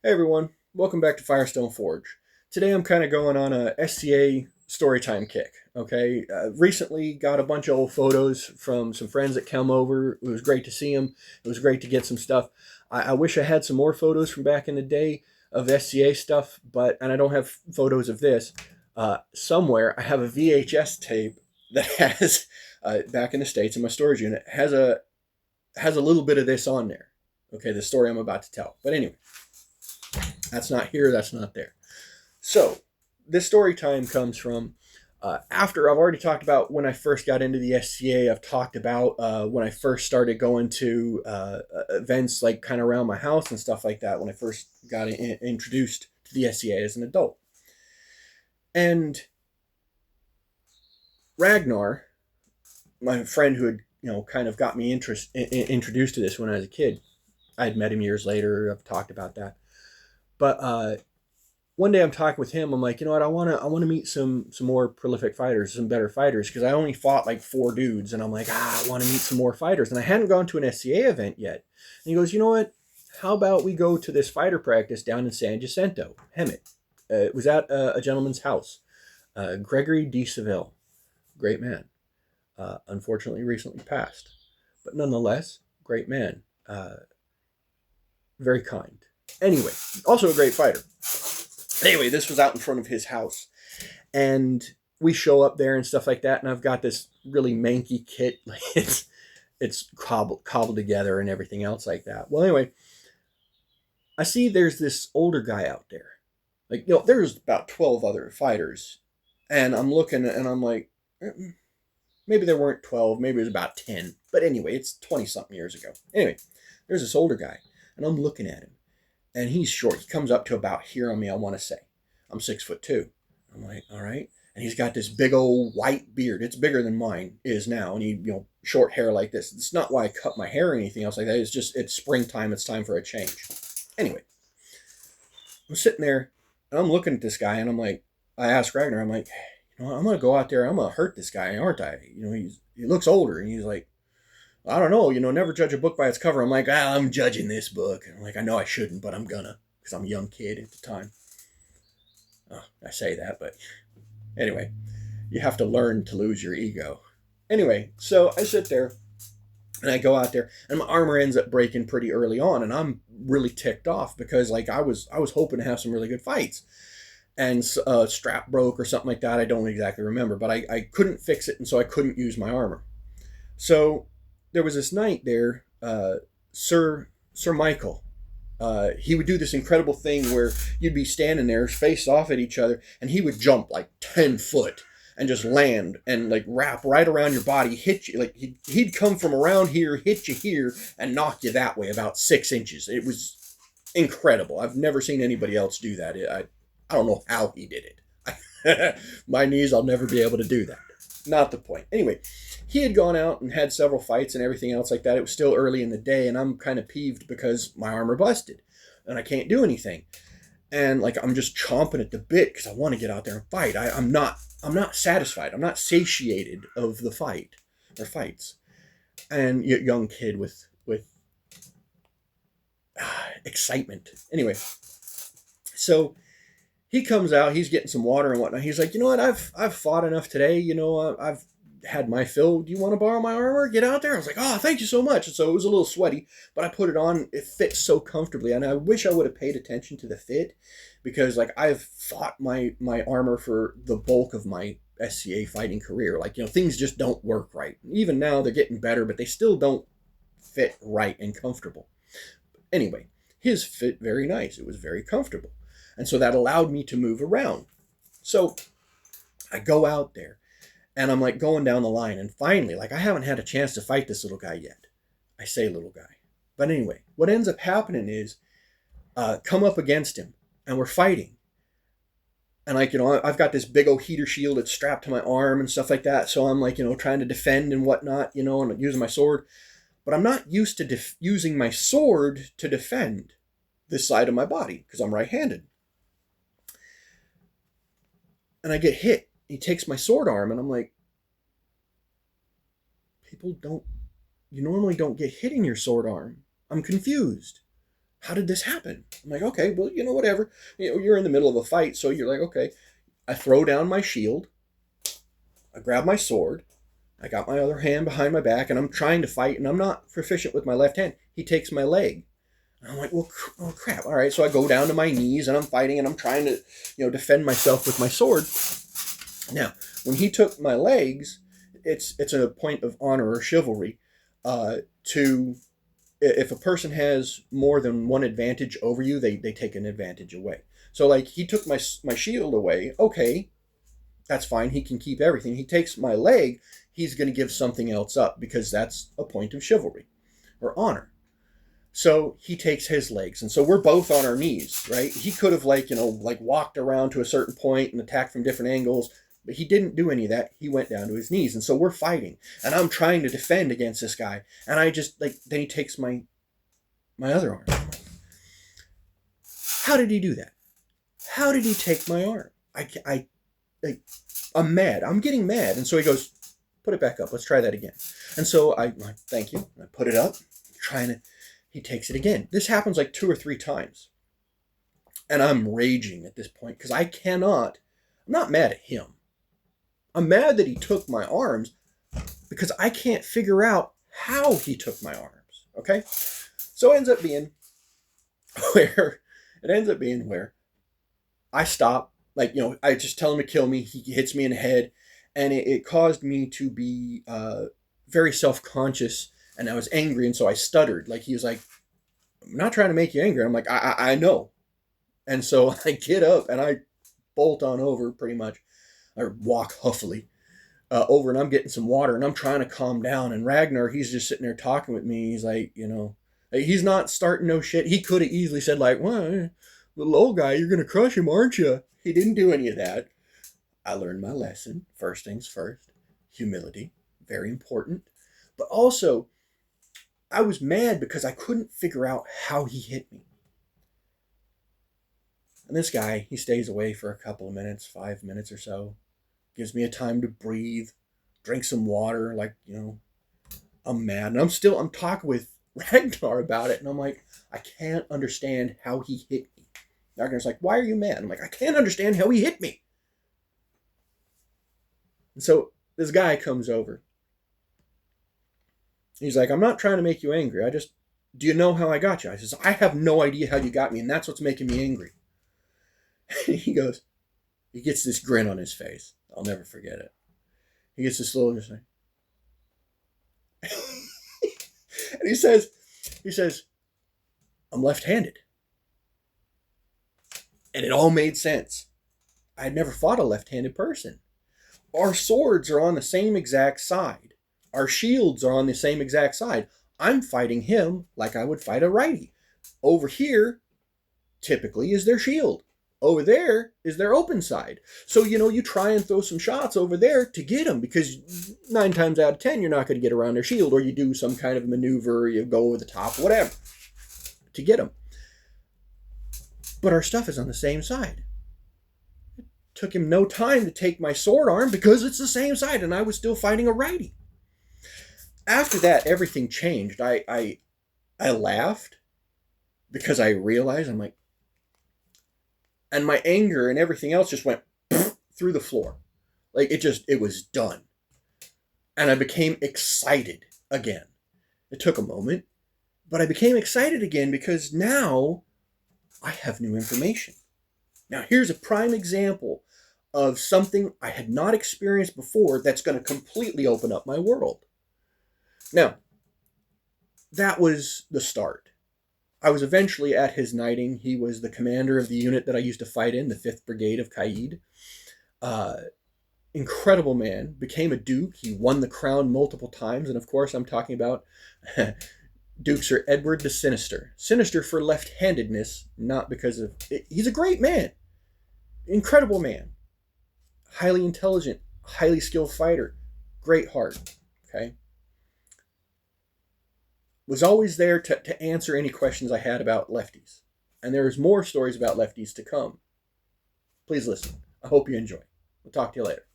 Hey everyone, welcome back to Firestone Forge. Today I'm kind of going on a SCA storytime kick. Okay, recently got a bunch of old photos from some friends that come over. It was great to see them. It was great to get some stuff. I wish I had some more photos from back in the day of SCA stuff, and I don't have photos of this. Somewhere I have a VHS tape that has back in the States in my storage unit has a little bit of this on there. Okay, the story I'm about to tell. But anyway, that's not here, that's not there. So, this story time comes from after I've already talked about when I first got into the SCA. I've talked about when I first started going to events like kind of around my house and stuff like that when I first got introduced to the SCA as an adult. And Ragnar, my friend who had kind of got me introduced to this when I was a kid, I had met him years later. I've talked about that. But one day I'm talking with him. I'm like, you know what? I want to meet some more prolific fighters, some better fighters, because I only fought like 4 dudes, and I'm like, I want to meet some more fighters, and I hadn't gone to an SCA event yet. And he goes, you know what? How about we go to this fighter practice down in San Jacinto, Hemet? It was at a gentleman's house, Gregory D. Seville, great man. Unfortunately, recently passed, but nonetheless, great man. Very kind. Anyway, also a great fighter. Anyway, this was out in front of his house. And we show up there and stuff like that. And I've got this really manky kit. It's cobbled together and everything else like that. Well, anyway, I see there's this older guy out there. Like, there's about 12 other fighters. And I'm looking and I'm like, maybe there weren't 12. Maybe it was about 10. But anyway, it's 20 something years ago. Anyway, there's this older guy. And I'm looking at him. And he's short. He comes up to about here on me, I want to say. I'm 6'2". I'm like, all right. And he's got this big old white beard. It's bigger than mine is now. And he, short hair like this. It's not why I cut my hair or anything else like that. It's just, it's springtime. It's time for a change. Anyway, I'm sitting there and I'm looking at this guy and I'm like, I asked Ragnar, I'm like, I'm going to go out there. I'm going to hurt this guy, aren't I? He looks older. And he's like, I don't know, never judge a book by its cover. I'm like, I'm judging this book. And I'm like, I know I shouldn't, but I'm gonna, because I'm a young kid at the time. Oh, I say that, but anyway, you have to learn to lose your ego. Anyway, so I sit there and I go out there and my armor ends up breaking pretty early on. And I'm really ticked off because like I was hoping to have some really good fights. And strap broke or something like that. I don't exactly remember, but I couldn't fix it. And so I couldn't use my armor. So there was this knight there, Sir Michael. He would do this incredible thing where you'd be standing there, face off at each other, and he would jump like 10 foot and just land and like wrap right around your body, hit you. Like he'd come from around here, hit you here, and knock you that way about 6 inches. It was incredible. I've never seen anybody else do that. I don't know how he did it. My knees, I'll never be able to do that. Not the point. Anyway, he had gone out and had several fights and everything else like that. It was still early in the day, and I'm kind of peeved because my armor busted, and I can't do anything. And like I'm just chomping at the bit because I want to get out there and fight. I'm not satisfied. I'm not satiated of the fight or fights. And young kid with excitement. Anyway, so he comes out, he's getting some water and whatnot. He's like, you know what? I've fought enough today. I've had my fill. Do you want to borrow my armor? Get out there. I was like, oh, thank you so much. And so it was a little sweaty, but I put it on. It fits so comfortably. And I wish I would have paid attention to the fit because like I've fought my armor for the bulk of my SCA fighting career. Like, things just don't work right. Even now they're getting better, but they still don't fit right and comfortable. Anyway, his fit very nice. It was very comfortable. And so that allowed me to move around. So I go out there and I'm like going down the line. And finally, like I haven't had a chance to fight this little guy yet. I say little guy. But anyway, what ends up happening is come up against him and we're fighting. And like, I've got this big old heater shield that's strapped to my arm and stuff like that. So I'm like, trying to defend and whatnot, and I'm using my sword. But I'm not used to using my sword to defend this side of my body because I'm right-handed. And I get hit. He takes my sword arm, and I'm like, you normally don't get hit in your sword arm. I'm confused. how did this happen? I'm like, okay, well, whatever. You're in the middle of a fight, so you're like, okay. I throw down my shield. I grab my sword. I got my other hand behind my back, and I'm trying to fight, and I'm not proficient with my left hand. He takes my leg. And I'm like, well, oh crap. All right, so I go down to my knees, and I'm fighting, and I'm trying to, defend myself with my sword. Now, when he took my legs, it's a point of honor or chivalry to, if a person has more than one advantage over you, they take an advantage away. So, like, he took my shield away. Okay, that's fine. He can keep everything. He takes my leg. He's going to give something else up because that's a point of chivalry or honor. So he takes his legs. And so we're both on our knees, right? He could have walked around to a certain point and attacked from different angles, but he didn't do any of that. He went down to his knees. And so we're fighting, and I'm trying to defend against this guy. And I just then he takes my other arm. How did he do that? How did he take my arm? I'm mad. I'm getting mad. And so he goes, put it back up. Let's try that again. And so I thank you. I put it up. He takes it again. This happens like 2 or 3 times. And I'm raging at this point because I'm not mad at him. I'm mad that he took my arms because I can't figure out how he took my arms. Okay? So it ends up being where I stop. I just tell him to kill me. He hits me in the head. And it caused me to be very self-conscious. And I was angry. And so I stuttered. Like, he was like, I'm not trying to make you angry. I'm like, I know. And so I get up and I bolt on over pretty much. I walk huffily over, and I'm getting some water. And I'm trying to calm down. And Ragnar, he's just sitting there talking with me. He's like, he's not starting no shit. He could have easily said, like, well, little old guy, you're going to crush him, aren't you? He didn't do any of that. I learned my lesson. First things first. Humility. Very important. But also, I was mad because I couldn't figure out how he hit me. And this guy, he stays away for a couple of minutes, 5 minutes or so. Gives me a time to breathe. Drink some water. I'm mad. And I'm talking with Ragnar about it. And I'm like, I can't understand how he hit me. Ragnar's like, why are you mad? I'm like, I can't understand how he hit me. And so this guy comes over. He's like, I'm not trying to make you angry. Do you know how I got you? I says, I have no idea how you got me, and that's what's making me angry. He gets this grin on his face. I'll never forget it. He gets this little, just like, and he says, I'm left-handed. And it all made sense. I had never fought a left-handed person. Our swords are on the same exact side. Our shields are on the same exact side. I'm fighting him like I would fight a righty. Over here, typically, is their shield. Over there is their open side. So, you try and throw some shots over there to get them, because 9 times out of 10, you're not going to get around their shield, or you do some kind of maneuver, you go over the top, whatever, to get them. But our stuff is on the same side. It took him no time to take my sword arm because it's the same side, and I was still fighting a righty. After that, everything changed. I laughed because I realized, I'm like, and my anger and everything else just went through the floor. Like, it was done. And I became excited again. It took a moment, but I became excited again because now I have new information. Now, here's a prime example of something I had not experienced before that's going to completely open up my world. Now, that was the start. I was eventually at his knighting. He was the commander of the unit that I used to fight in, the 5th Brigade of Caid. Incredible man. Became a duke. He won the crown multiple times. And of course, I'm talking about Duke Sir Edward the Sinister. Sinister for left-handedness, not because of... He's a great man. Incredible man. Highly intelligent. Highly skilled fighter. Great heart. Okay? Was always there to answer any questions I had about lefties. And there's more stories about lefties to come. Please listen. I hope you enjoy. We'll talk to you later.